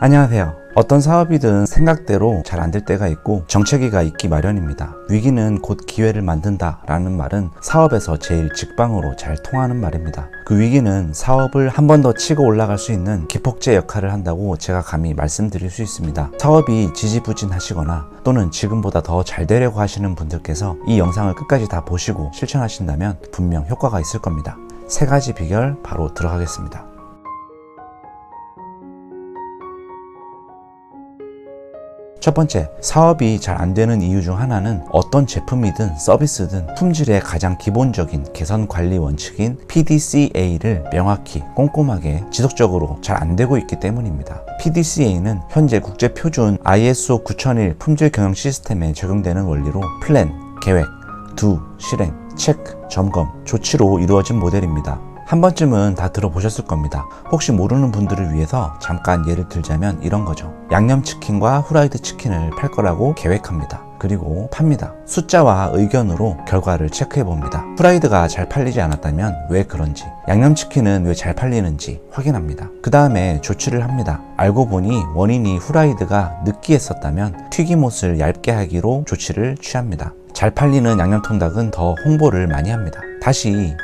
안녕하세요. 어떤 사업이든 생각대로 잘 안 될 때가 있고 정체기가 있기 마련입니다. 위기는 곧 기회를 만든다 라는 말은 사업에서 제일 직방으로 잘 통하는 말입니다. 그 위기는 사업을 한 번 더 치고 올라갈 수 있는 기폭제 역할을 한다고 제가 감히 말씀드릴 수 있습니다. 사업이 지지부진하시거나 또는 지금보다 더 잘 되려고 하시는 분들께서 이 영상을 끝까지 다 보시고 실천하신다면 분명 효과가 있을 겁니다. 3가지 비결 바로 들어가겠습니다. 첫 번째, 사업이 잘 안 되는 이유 중 하나는 어떤 제품이든 서비스든 품질의 가장 기본적인 개선 관리 원칙인 PDCA를 명확히 꼼꼼하게 지속적으로 잘 안 되고 있기 때문입니다. PDCA는 현재 국제 표준 ISO 9001 품질 경영 시스템에 적용되는 원리로 플랜, 계획, 도, 실행, 체크, 점검, 조치로 이루어진 모델입니다. 한 번쯤은 다 들어보셨을 겁니다. 혹시 모르는 분들을 위해서 잠깐 예를 들자면 이런 거죠. 양념치킨과 후라이드 치킨을 팔 거라고 계획합니다. 그리고 팝니다. 숫자와 의견으로 결과를 체크해 봅니다. 후라이드가 잘 팔리지 않았다면 왜 그런지, 양념치킨은 왜 잘 팔리는지 확인합니다. 그 다음에 조치를 합니다. 알고 보니 원인이 후라이드가 느끼했었다면 튀김옷을 얇게 하기로 조치를 취합니다. 잘 팔리는 양념통닭은 더 홍보를 많이 합니다. 다시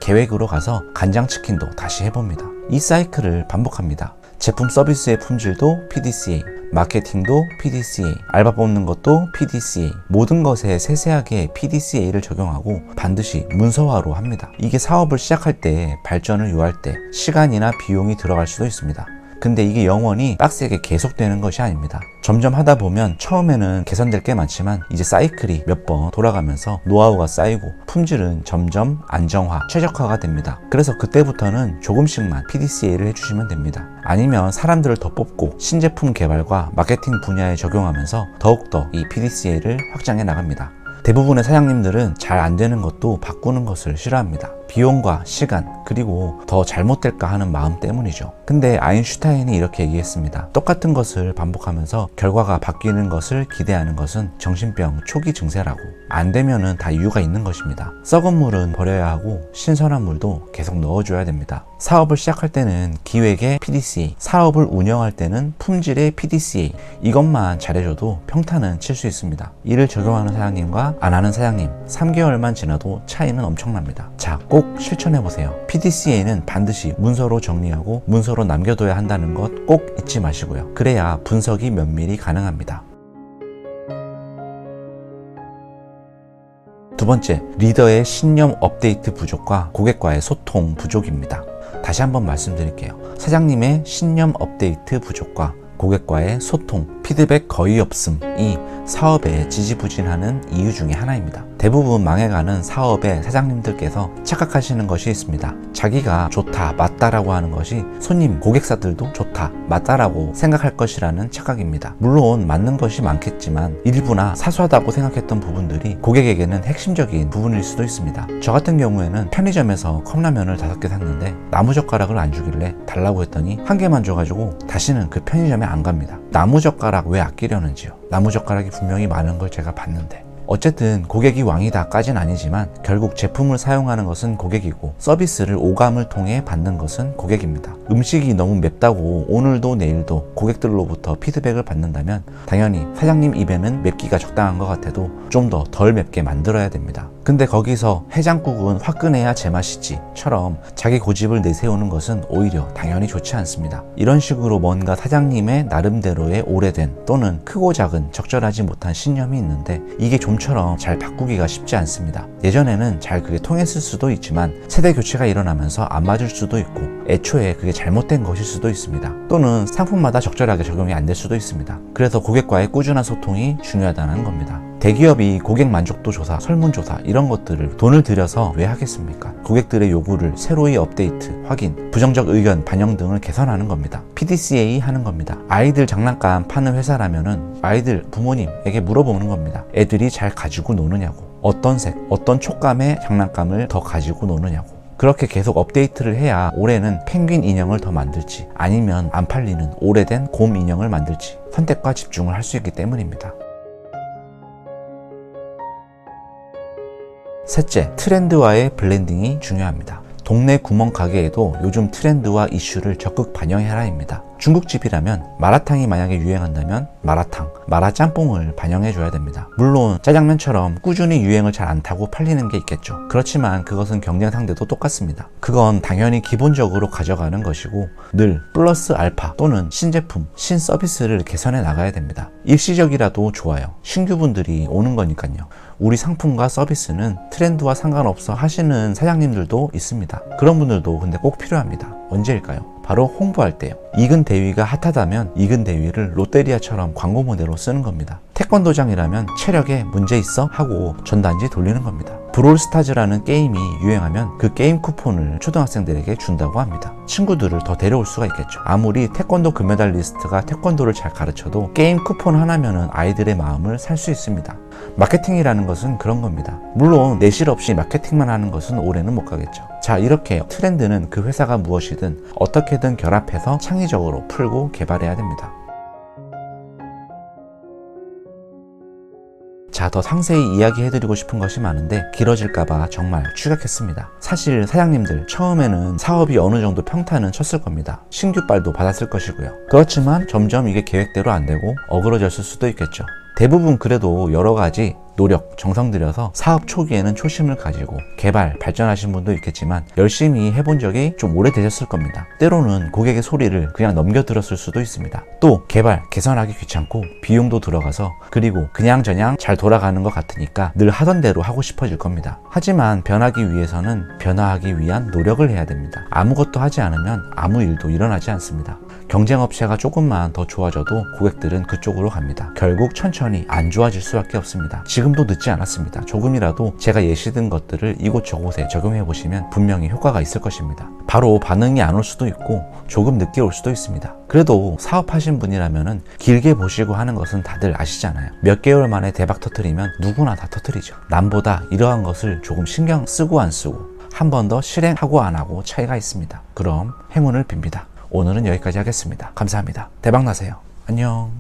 계획으로 가서 간장치킨도 다시 해봅니다. 이 사이클을 반복합니다. 제품 서비스의 품질도 PDCA, 마케팅도 PDCA, 알바 뽑는 것도 PDCA, 모든 것에 세세하게 PDCA를 적용하고 반드시 문서화로 합니다. 이게 사업을 시작할 때, 발전을 요할 때 시간이나 비용이 들어갈 수도 있습니다. 근데 이게 영원히 빡세게 계속되는 것이 아닙니다. 점점 하다 보면 처음에는 개선될 게 많지만 이제 사이클이 몇 번 돌아가면서 노하우가 쌓이고 품질은 점점 안정화, 최적화가 됩니다. 그래서 그때부터는 조금씩만 PDCA를 해주시면 됩니다. 아니면 사람들을 더 뽑고 신제품 개발과 마케팅 분야에 적용하면서 더욱더 이 PDCA를 확장해 나갑니다. 대부분의 사장님들은 잘 안 되는 것도 바꾸는 것을 싫어합니다. 비용과 시간, 그리고 더 잘못될까 하는 마음 때문이죠. 근데 아인슈타인이 이렇게 얘기했습니다. 똑같은 것을 반복하면서 결과가 바뀌는 것을 기대하는 것은 정신병 초기 증세라고. 안 되면은 다 이유가 있는 것입니다. 썩은 물은 버려야 하고 신선한 물도 계속 넣어줘야 됩니다. 사업을 시작할 때는 기획의 PDCA, 사업을 운영할 때는 품질의 PDCA, 이것만 잘해줘도 평타는 칠 수 있습니다. 이를 적용하는 사장님과 안 하는 사장님, 3개월만 지나도 차이는 엄청납니다. 자, 꼭 실천해보세요. PDCA는 반드시 문서로 정리하고 문서로 남겨둬야 한다는 것 꼭 잊지 마시고요. 그래야 분석이 면밀히 가능합니다. 두 번째, 리더의 신념 업데이트 부족과 고객과의 소통 부족입니다. 다시 한번 말씀드릴게요. 사장님의 신념 업데이트 부족과 고객과의 소통, 피드백 거의 없음이 사업에 지지부진하는 이유 중에 하나입니다. 대부분 망해가는 사업의 사장님들께서 착각하시는 것이 있습니다. 자기가 좋다, 맞다라고 하는 것이 손님, 고객사들도 좋다, 맞다라고 생각할 것이라는 착각입니다. 물론 맞는 것이 많겠지만 일부나 사소하다고 생각했던 부분들이 고객에게는 핵심적인 부분일 수도 있습니다. 저 같은 경우에는 편의점에서 컵라면을 5개 샀는데 나무젓가락을 안 주길래 달라고 했더니 1개만 줘가지고 다시는 그 편의점에 안 갑니다. 나무젓가락 왜 아끼려는지요? 나무젓가락이 분명히 많은 걸 제가 봤는데. 어쨌든 고객이 왕이다까진 아니지만 결국 제품을 사용하는 것은 고객이고 서비스를 오감을 통해 받는 것은 고객입니다. 음식이 너무 맵다고 오늘도 내일도 고객들로부터 피드백을 받는다면 당연히 사장님 입에는 맵기가 적당한 것 같아도 좀 더 덜 맵게 만들어야 됩니다. 근데 거기서 해장국은 화끈해야 제맛이지 처럼 자기 고집을 내세우는 것은 오히려 당연히 좋지 않습니다. 이런 식으로 뭔가 사장님의 나름대로의 오래된 또는 크고 작은 적절하지 못한 신념이 있는데 이게 좀처럼 잘 바꾸기가 쉽지 않습니다. 예전에는 잘 그게 통했을 수도 있지만 세대 교체가 일어나면서 안 맞을 수도 있고 애초에 그게 잘못된 것일 수도 있습니다. 또는 상품마다 적절하게 적용이 안 될 수도 있습니다. 그래서 고객과의 꾸준한 소통이 중요하다는 겁니다. 대기업이 고객 만족도 조사, 설문조사 이런 것들을 돈을 들여서 왜 하겠습니까? 고객들의 요구를 새로이 업데이트, 확인, 부정적 의견, 반영 등을 개선하는 겁니다. PDCA 하는 겁니다. 아이들 장난감 파는 회사라면은 아이들 부모님에게 물어보는 겁니다. 애들이 잘 가지고 노느냐고. 어떤 색, 어떤 촉감의 장난감을 더 가지고 노느냐고. 그렇게 계속 업데이트를 해야 올해는 펭귄 인형을 더 만들지 아니면 안 팔리는 오래된 곰 인형을 만들지 선택과 집중을 할 수 있기 때문입니다. 셋째, 트렌드와의 블렌딩이 중요합니다. 동네 구멍가게에도 요즘 트렌드와 이슈를 적극 반영해라입니다. 중국집이라면 마라탕이 만약에 유행한다면 마라탕, 마라짬뽕을 반영해줘야 됩니다. 물론 짜장면처럼 꾸준히 유행을 잘 안 타고 팔리는 게 있겠죠. 그렇지만 그것은 경쟁 상대도 똑같습니다. 그건 당연히 기본적으로 가져가는 것이고 늘 플러스 알파 또는 신제품, 신서비스를 개선해 나가야 됩니다. 일시적이라도 좋아요. 신규분들이 오는 거니까요. 우리 상품과 서비스는 트렌드와 상관없어 하시는 사장님들도 있습니다. 그런 분들도 근데 꼭 필요합니다. 언제일까요? 바로 홍보할 때요. 이근 대위가 핫하다면 이근 대위를 롯데리아처럼 광고 모델로 쓰는 겁니다. 태권도장이라면 체력에 문제 있어? 하고 전단지 돌리는 겁니다. 브롤스타즈라는 게임이 유행하면 그 게임 쿠폰을 초등학생들에게 준다고 합니다. 친구들을 더 데려올 수가 있겠죠. 아무리 태권도 금메달리스트가 태권도를 잘 가르쳐도 게임 쿠폰 하나면은 아이들의 마음을 살 수 있습니다. 마케팅이라는 것은 그런 겁니다. 물론 내실 없이 마케팅만 하는 것은 오래는 못 가겠죠. 자, 이렇게 트렌드는 그 회사가 무엇이든 어떻게든 결합해서 창의적으로 풀고 개발해야 됩니다. 자, 더 상세히 이야기해드리고 싶은 것이 많은데 길어질까봐 정말 추격했습니다. 사실 사장님들 처음에는 사업이 어느 정도 평탄은 쳤을 겁니다. 신규발도 받았을 것이고요. 그렇지만 점점 이게 계획대로 안 되고 어그러졌을 수도 있겠죠. 대부분 그래도 여러 가지 노력, 정성 들여서 사업 초기에는 초심을 가지고 개발, 발전하신 분도 있겠지만 열심히 해본 적이 좀 오래되셨을 겁니다. 때로는 고객의 소리를 그냥 넘겨들었을 수도 있습니다. 또 개발, 개선하기 귀찮고 비용도 들어가서 그리고 그냥저냥 잘 돌아가는 것 같으니까 늘 하던 대로 하고 싶어질 겁니다. 하지만 변하기 위해서는 변화하기 위한 노력을 해야 됩니다. 아무것도 하지 않으면 아무 일도 일어나지 않습니다. 경쟁업체가 조금만 더 좋아져도 고객들은 그쪽으로 갑니다. 결국 천천히 안 좋아질 수밖에 없습니다. 지금도 늦지 않았습니다. 조금이라도 제가 예시든 것들을 이곳저곳에 적용해 보시면 분명히 효과가 있을 것입니다. 바로 반응이 안 올 수도 있고 조금 늦게 올 수도 있습니다. 그래도 사업하신 분이라면 길게 보시고 하는 것은 다들 아시잖아요. 몇 개월 만에 대박 터뜨리면 누구나 다 터뜨리죠. 남보다 이러한 것을 조금 신경 쓰고 안 쓰고 한 번 더 실행하고 안 하고 차이가 있습니다. 그럼 행운을 빕니다. 오늘은 여기까지 하겠습니다. 감사합니다. 대박 나세요. 안녕.